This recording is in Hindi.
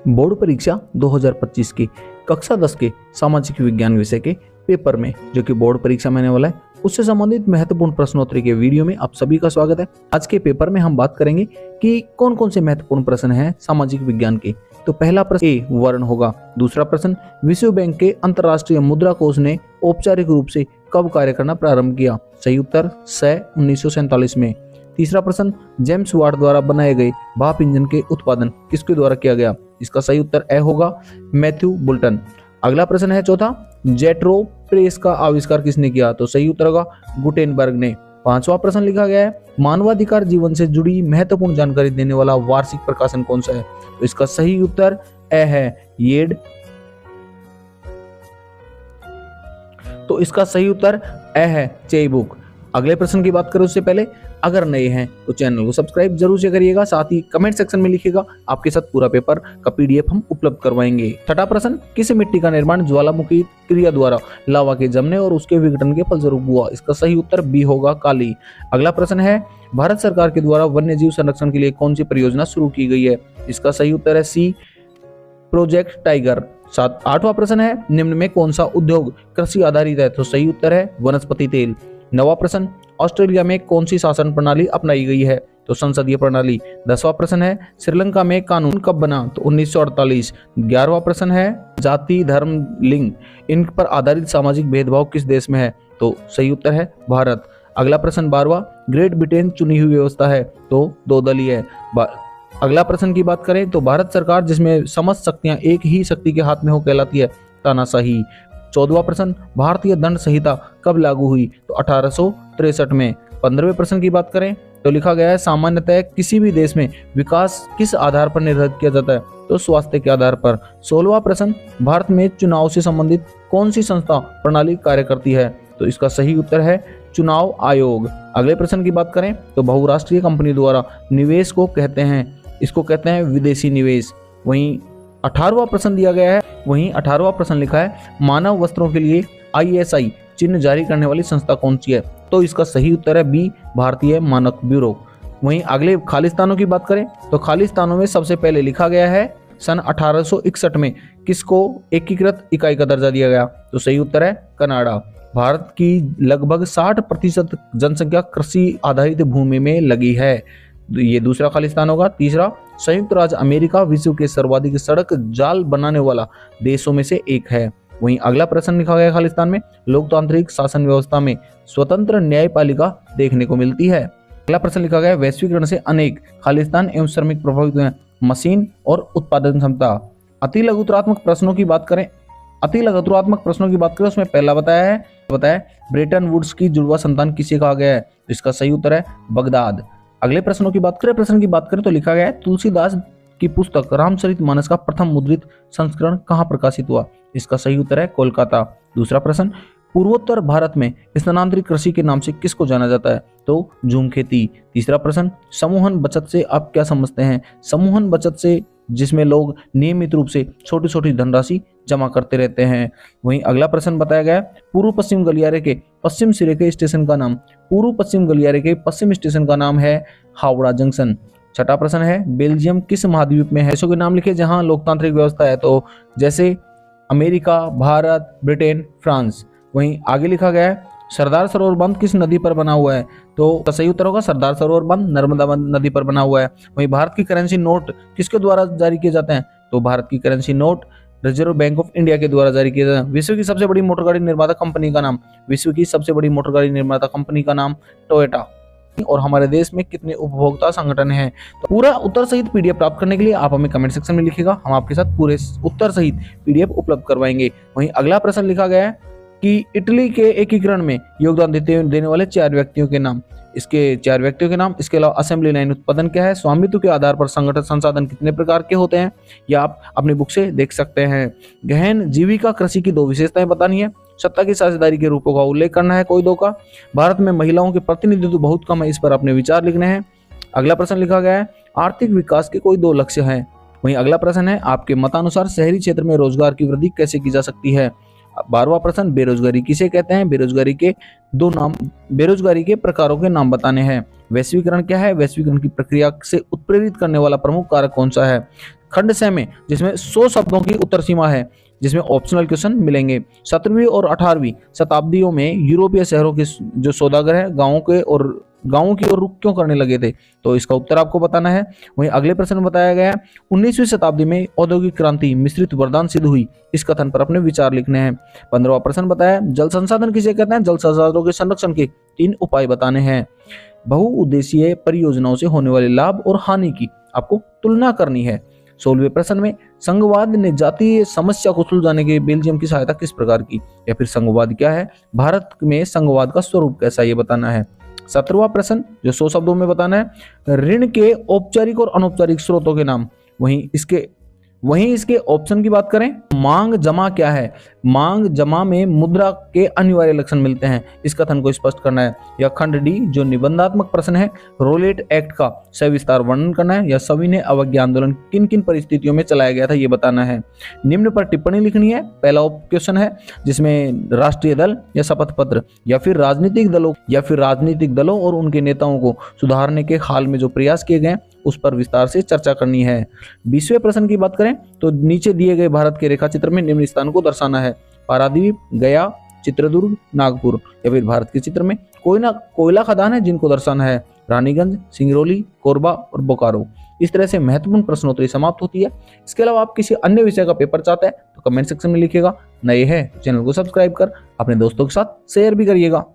बोर्ड परीक्षा 2025 की कक्षा 10 के सामाजिक विज्ञान विषय के पेपर में जो कि बोर्ड परीक्षा में आने वाला है उससे संबंधित महत्वपूर्ण प्रश्नोत्तरी के वीडियो में आप सभी का स्वागत है। आज के पेपर में हम बात करेंगे कि कौन कौन से महत्वपूर्ण प्रश्न हैं सामाजिक विज्ञान के। तो पहला प्रश्न ए वर्ण होगा। दूसरा प्रश्न विश्व बैंक के अंतर्राष्ट्रीय मुद्रा कोष ने औपचारिक रूप से कब कार्य करना प्रारंभ किया? सही उत्तर 1947 में। तीसरा प्रश्न जेम्स वाट द्वारा बनाए गए भाप इंजन के उत्पादन किसके द्वारा किया गया? इसका सही उत्तर ए होगा, मैथ्यू बुल्टन। अगला प्रश्न है चौथा, जेट्रो प्रेस का आविष्कार किसने किया? तो सही उत्तर होगा गुटेनबर्ग ने। पांचवा प्रश्न लिखा गया है मानवाधिकार जीवन से जुड़ी महत्वपूर्ण जानकारी देने वाला वार्षिक प्रकाशन कौन सा है? तो इसका सही उत्तर ए है, येड। तो इसका सही उत्तर ए है, चेई बुक। अगले प्रश्न की बात करें उससे पहले अगर नए हैं तो चैनल को सब्सक्राइब जरूर से करिएगा, साथ ही कमेंट सेक्शन में लिखिएगा, आपके साथ पूरा पेपर का पीडीएफ हम उपलब्ध करवाएंगे। छठा प्रश्न किस मिट्टी का निर्माण ज्वालामुखी क्रिया द्वारा लावा के जमने और उसके विघटन के फलस्वरूप हुआ? इसका सही उत्तर बी होगा, काली। अगला प्रश्न है भारत सरकार के द्वारा वन्य जीव संरक्षण के लिए कौन सी परियोजना शुरू की गई है? इसका सही उत्तर है सी, प्रोजेक्ट टाइगर। आठवां प्रश्न है निम्न में कौन सा उद्योग कृषि आधारित है? तो सही उत्तर है वनस्पति तेल। नवा प्रश्न ऑस्ट्रेलिया में कौन सी शासन प्रणाली अपनाई गई है? तो संसदीय प्रणाली। 10वां प्रश्न है श्रीलंका में कानून कब बना? तो 1948। 11वां प्रश्न है जाति धर्म लिंग इन पर आधारित सामाजिक भेदभाव किस देश में है? तो सही उत्तर है भारत। अगला प्रश्न 12वां ग्रेट ब्रिटेन चुनी हुई व्यवस्था है? तो दो दलीय है। अगला प्रश्न की बात करें तो भारत सरकार जिसमें समस्त शक्तियां एक ही शक्ति के हाथ में हो कहलाती है तानाशाही। 14वां प्रश्न भारतीय दंड संहिता कब लागू हुई? तो 1863 में। 15वें प्रश्न की बात करें तो लिखा गया है सामान्यतः किसी भी देश में विकास किस आधार पर निर्धारित किया जाता है? तो स्वास्थ्य के आधार पर। 16वां प्रश्न भारत में चुनाव से संबंधित कौन सी संस्था प्रणाली कार्य करती है? तो इसका सही उत्तर है चुनाव आयोग। अगले प्रश्न की बात करें तो बहुराष्ट्रीय कंपनी द्वारा निवेश को कहते हैं, इसको कहते हैं विदेशी निवेश। वहीं 18वां प्रश्न दिया गया है, वहीं 18वां प्रश्न लिखा है मानव वस्त्रों के लिए ISI चिन्ह जारी करने वाली संस्था कौन सी है? तो इसका सही उत्तर है बी, भारतीय मानक ब्यूरो। वहीं अगले खालिस्तानों की बात करें तो खालिस्तानों में सबसे पहले लिखा गया है सन 1861 में किसको एकीकृत इकाई का दर्जा दिया गया? तो सही उत्तर है कनाडा। भारत की लगभग 60% जनसंख्या कृषि आधारित भूमि में लगी है, ये दूसरा खालिस्तान होगा। तीसरा संयुक्त राज्य अमेरिका विश्व के सर्वाधिक सड़क जाल बनाने वाला देशों में से एक है। वहीं अगला प्रश्न लिखा गया खालिस्तान में लोकतांत्रिक शासन व्यवस्था में स्वतंत्र न्यायपालिका देखने को मिलती है। अगला प्रश्न लिखा गया वैश्वीकरण से अनेक खालिस्तान एवं श्रमिक प्रभावित हुए हैं, मशीन और उत्पादन क्षमता। अति लघुतरात्मक प्रश्नों की बात करें उसमें पहला बताया ब्रेटन वुड्स की जुड़वा संतान किसे कहा गया है? इसका सही उत्तर है बगदाद। अगले प्रश्न की बात करें तो लिखा गया है तुलसीदास की पुस्तक रामचरितमानस का प्रथम मुद्रित संस्करण कहाँ प्रकाशित हुआ? इसका सही उत्तर है कोलकाता। दूसरा प्रश्न पूर्वोत्तर भारत में स्थानांतरित कृषि के नाम से किसको जाना जाता है? तो झूम खेती। तीसरा प्रश्न समूहन बचत से आप क्या समझते हैं? समूहन बचत से जिसमें लोग नियमित रूप से छोटी छोटी धनराशि जमा करते रहते हैं। वहीं अगला प्रश्न बताया गया पूर्व पश्चिम गलियारे के पश्चिम सिरे के स्टेशन का नाम? पूर्व पश्चिम गलियारे के पश्चिम स्टेशन का नाम है हावड़ा जंक्शन। छठा प्रश्न है बेल्जियम किस महाद्वीप में है? देशों के नाम लिखे जहां लोकतांत्रिक व्यवस्था है, तो जैसे अमेरिका, भारत, ब्रिटेन, फ्रांस। वहीं आगे लिखा गया है सरदार सरोवर बांध किस नदी पर बना हुआ है? तो सही उत्तर होगा सरदार सरोवर बांध नर्मदा नदी पर बना हुआ है। वहीं भारत की करेंसी नोट किसके द्वारा जारी किए जाते हैं? तो भारत की currency note reserve bank of India के द्वारा जारी किए जाते हैं। विश्व की सबसे बड़ी मोटर गाड़ी निर्माता कंपनी का नाम टोयोटा। और हमारे देश में कितने उपभोक्ता संगठन हैं? तो पूरा उत्तर सहित पीडीएफ प्राप्त करने के लिए आप हमें कमेंट सेक्शन में लिखिएगा, हम आपके साथ पूरे उत्तर सहित पीडीएफ उपलब्ध करवाएंगे। वहीं अगला प्रश्न लिखा गया है कि इटली के एकीकरण में योगदान देने वाले 4 व्यक्तियों के नाम। इसके अलावा असेंबली लाइन उत्पादन क्या है? स्वामित्व के आधार पर संगठन संसाधन कितने प्रकार के होते हैं? या आप अपनी बुक से देख सकते हैं। गहन जीविका कृषि की 2 विशेषताएं बतानी है। सत्ता की साझेदारी के रूपों का उल्लेख करना है कोई 2 का। भारत में महिलाओं के प्रतिनिधित्व बहुत कम है, इस पर अपने विचार लिखने हैं। अगला प्रश्न लिखा गया है आर्थिक विकास के कोई 2 लक्ष्य हैं। वहीं अगला प्रश्न है आपके मतानुसार शहरी क्षेत्र में रोजगार की वृद्धि कैसे की जा सकती है? 12वां प्रश्न बेरोजगारी किसे कहते हैं? बेरोजगारी के प्रकारों के नाम बताने हैं। वैश्वीकरण क्या है? वैश्वीकरण की प्रक्रिया से उत्प्रेरित करने वाला प्रमुख कारक कौन सा है? खंड स में, जिसमें 100 शब्दों की उत्तर सीमा है, जिसमें ऑप्शनल क्वेश्चन मिलेंगे। 17वीं और 18वीं शताब्दियों में यूरोपीय शहरों के जो सौदागर हैं गांवों की ओर रुख क्यों करने लगे थे, तो इसका उत्तर आपको बताना है। वहीं अगले प्रश्न में बताया गया है 19वीं शताब्दी में औद्योगिक क्रांति मिश्रित वरदान सिद्ध हुई, इस कथन पर अपने विचार लिखने हैं। 15वां प्रश्न बताया जल संसाधन किसे कहते हैं, जल संसाधनों के संरक्षण के 3 उपाय बताने हैं। बहुउद्देशीय परियोजनाओं से होने वाले लाभ और हानि की आपको तुलना करनी है। 16वें प्रश्न में संघवाद ने जातीय समस्या को सुलझाने के बेल्जियम की सहायता किस प्रकार की, या फिर संघवाद क्या है, भारत में संघवाद का स्वरूप कैसा, ये बताना है। 17वां प्रश्न जो 100 शब्दों में बताना है ऋण के औपचारिक और अनौपचारिक स्रोतों के नाम। वहीं इसके ऑप्शन की बात करें, मांग जमा क्या है, मांग जमा में मुद्रा के अनिवार्य लक्षण मिलते हैं, इस कथन को स्पष्ट करना है। या खंड डी जो निबंधात्मक प्रश्न है, रोलेट एक्ट का सविस्तार वर्णन करना है, या सविनय अवज्ञा आंदोलन किन किन परिस्थितियों में चलाया गया था, ये बताना है। निम्न पर टिप्पणी लिखनी है। पहला क्वेश्चन है जिसमें राष्ट्रीय दल या शपथ पत्र या फिर राजनीतिक दलों और उनके नेताओं को सुधारने के हाल में जो प्रयास किए गए उस पर विस्तार से चर्चा करनी है। 20वें प्रश्न की बात करें तो नीचे दिए गए भारत के रेखा चित्र में निम्न स्थान को दर्शाना है। पारादीप, गया, चित्रदुर्ग, नागपुर, या फिर भारत के चित्र में कोयला खदान है जिनको दर्शाना है। रानीगंज, सिंगरौली, कोरबा और बोकारो। इस तरह से महत्वपूर्ण प्रश्नोत्तरी समाप्त होती है। इसके अलावा आप किसी अन्य विषय का पेपर चाहते हैं तो कमेंट सेक्शन में लिखिएगा। नए हैं चैनल को सब्सक्राइब कर अपने दोस्तों के साथ शेयर भी करिएगा।